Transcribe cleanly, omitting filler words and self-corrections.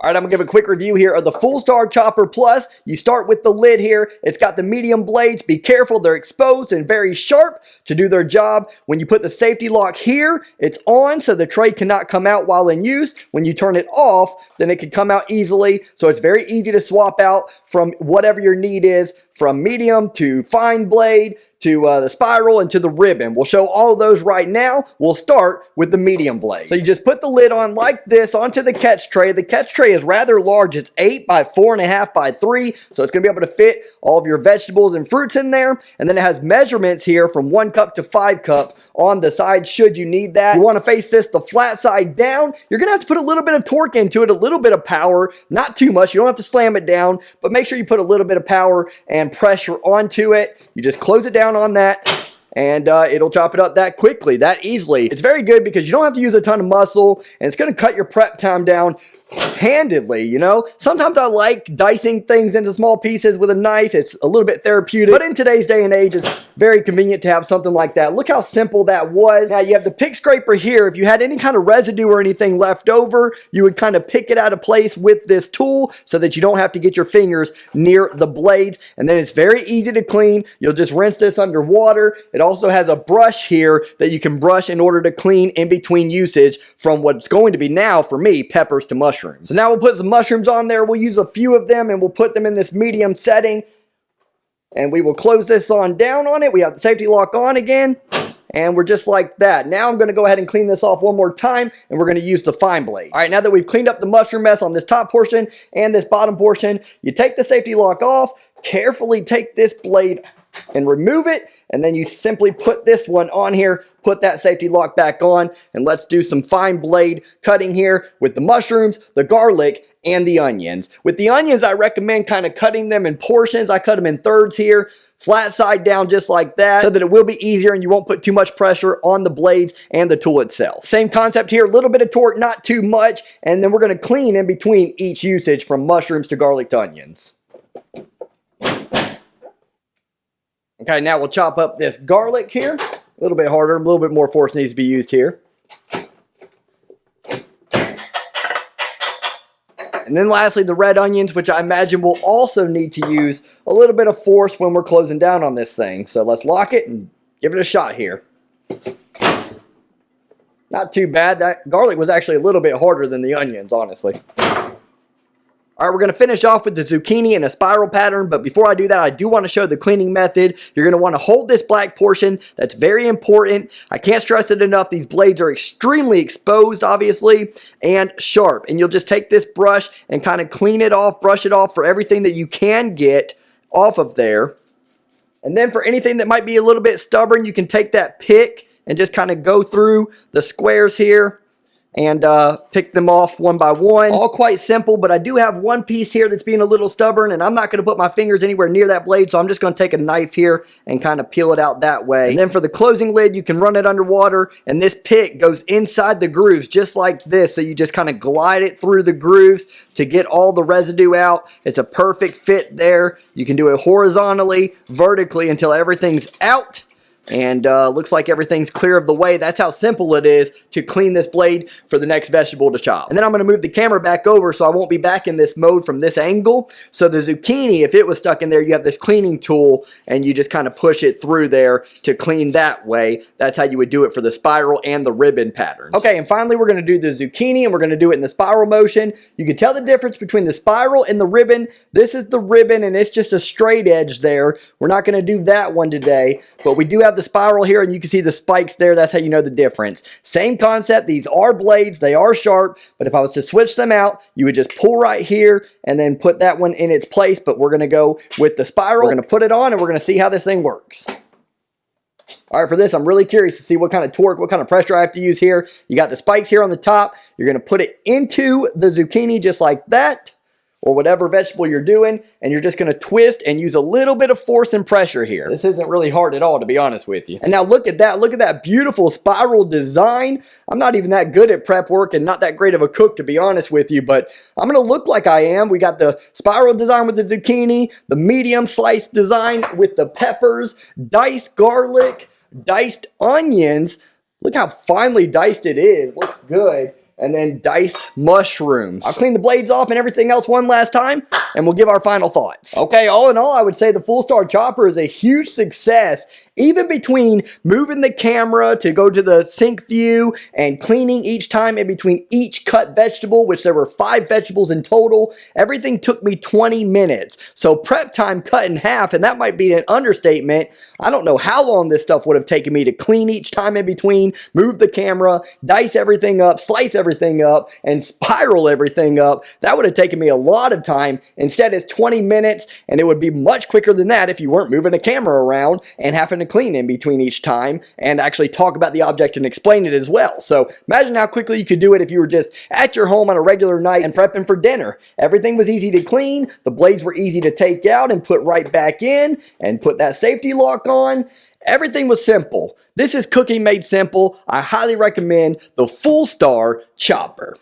All right, I'm gonna give a quick review here of the Full Star Chopper Plus. You start with the lid here. It's got the medium blades. Be careful, they're exposed and very sharp to do their job. When you put the safety lock here, it's on so the tray cannot come out while in use. When you turn it off, then it can come out easily. So it's very easy to swap out from whatever your need is, from medium to fine blade, to the spiral, and to the ribbon. We'll show all of those right now. We'll start with the medium blade. So you just put the lid on like this onto the catch tray. The catch tray is rather large. It's 8 by 4.5 by 3, so it's gonna be able to fit all of your vegetables and fruits in there. And then it has measurements here from 1 cup to 5 cup on the side should you need that. You wanna face this the flat side down. You're gonna have to put a little bit of torque into it, a little bit of power, not too much. You don't have to slam it down, but make sure you put a little bit of power and pressure onto it. You just close it down on that, and it'll chop it up that quickly, that easily. It's very good because you don't have to use a ton of muscle, and it's going to cut your prep time down handedly, you know. Sometimes I like dicing things into small pieces with a knife. It's a little bit therapeutic, but in today's day and age, it's very convenient to have something like that. Look how simple that was. Now you have the pick scraper here. If you had any kind of residue or anything left over, you would kind of pick it out of place with this tool so that you don't have to get your fingers near the blades. And then it's very easy to clean. You'll just rinse this under water. It also has a brush here that you can brush in order to clean in between usage from what's going to be now, for me, peppers to mushrooms. So now we'll put some mushrooms on there. We'll use a few of them and we'll put them in this medium setting. And we will close this on down on it. We have the safety lock on again. And we're just like that. Now I'm going to go ahead and clean this off one more time, and we're going to use the fine blades. All right, now that we've cleaned up the mushroom mess on this top portion and this bottom portion, you take the safety lock off, carefully take this blade and remove it, and then you simply put this one on here, put that safety lock back on, and let's do some fine blade cutting here with the mushrooms, the garlic, and the onions. With the onions, I recommend kind of cutting them in portions. I cut them in thirds here, flat side down just like that, so that it will be easier and you won't put too much pressure on the blades and the tool itself. Same concept here, a little bit of torque, not too much, and then we're going to clean in between each usage from mushrooms to garlic to onions. Okay, now we'll chop up this garlic here. A little bit harder, a little bit more force needs to be used here. And then lastly, the red onions, which I imagine we'll also need to use a little bit of force when we're closing down on this thing. So let's lock it and give it a shot here. Not too bad. That garlic was actually a little bit harder than the onions, honestly. All right, we're going to finish off with the zucchini in a spiral pattern, but before I do that, I do want to show the cleaning method. You're going to want to hold this black portion. That's very important. I can't stress it enough. These blades are extremely exposed, obviously, and sharp. And you'll just take this brush and kind of clean it off, brush it off for everything that you can get off of there. And then for anything that might be a little bit stubborn, you can take that pick and just kind of go through the squares here and pick them off one by one. All quite simple, but I do have one piece here that's being a little stubborn, and I'm not going to put my fingers anywhere near that blade, so I'm just going to take a knife here and kind of peel it out that way. And then for the closing lid, you can run it underwater, and this pick goes inside the grooves just like this, so you just kind of glide it through the grooves to get all the residue out. It's a perfect fit there. You can do it horizontally, vertically until everything's out. And looks like everything's clear of the way. That's how simple it is to clean this blade for the next vegetable to chop. And then I'm going to move the camera back over so I won't be back in this mode from this angle. So the zucchini, if it was stuck in there, you have this cleaning tool and you just kind of push it through there to clean that way. That's how you would do it for the spiral and the ribbon patterns. Okay, and finally we're going to do the zucchini, and we're going to do it in the spiral motion. You can tell the difference between the spiral and the ribbon. This is the ribbon and it's just a straight edge there. We're not going to do that one today, but we do have the spiral here, and you can see the spikes there. That's how you know the difference. Same concept. These are blades. They are sharp, but if I was to switch them out, you would just pull right here and then put that one in its place, but we're going to go with the spiral. We're going to put it on, and we're going to see how this thing works. All right, for this, I'm really curious to see what kind of torque, what kind of pressure I have to use here. You got the spikes here on the top. You're going to put it into the zucchini just like that, or whatever vegetable you're doing, and you're just going to twist and use a little bit of force and pressure here. This isn't really hard at all, to be honest with you. And now look at that beautiful spiral design. I'm not even that good at prep work and not that great of a cook, to be honest with you, but I'm going to look like I am. We got the spiral design with the zucchini, the medium slice design with the peppers, diced garlic, diced onions. Look how finely diced it is. Looks good. and then diced mushrooms. I'll clean the blades off and everything else one last time, and we'll give our final thoughts. Okay, all in all, I would say the Full Star Chopper is a huge success. Even between moving the camera to go to the sync view and cleaning each time in between each cut vegetable, which there were 5 vegetables in total, everything took me 20 minutes. So prep time cut in half, and that might be an understatement. I don't know how long this stuff would have taken me to clean each time in between, move the camera, dice everything up, slice everything up, and spiral everything up. That would have taken me a lot of time. Instead, it's 20 minutes, and it would be much quicker than that if you weren't moving the camera around and having to clean in between each time and actually talk about the object and explain it as well. So imagine how quickly you could do it if you were just at your home on a regular night and prepping for dinner. Everything was easy to clean, the blades were easy to take out and put right back in and put that safety lock on. Everything was simple. This is cooking made simple. I highly recommend the Full Star Chopper.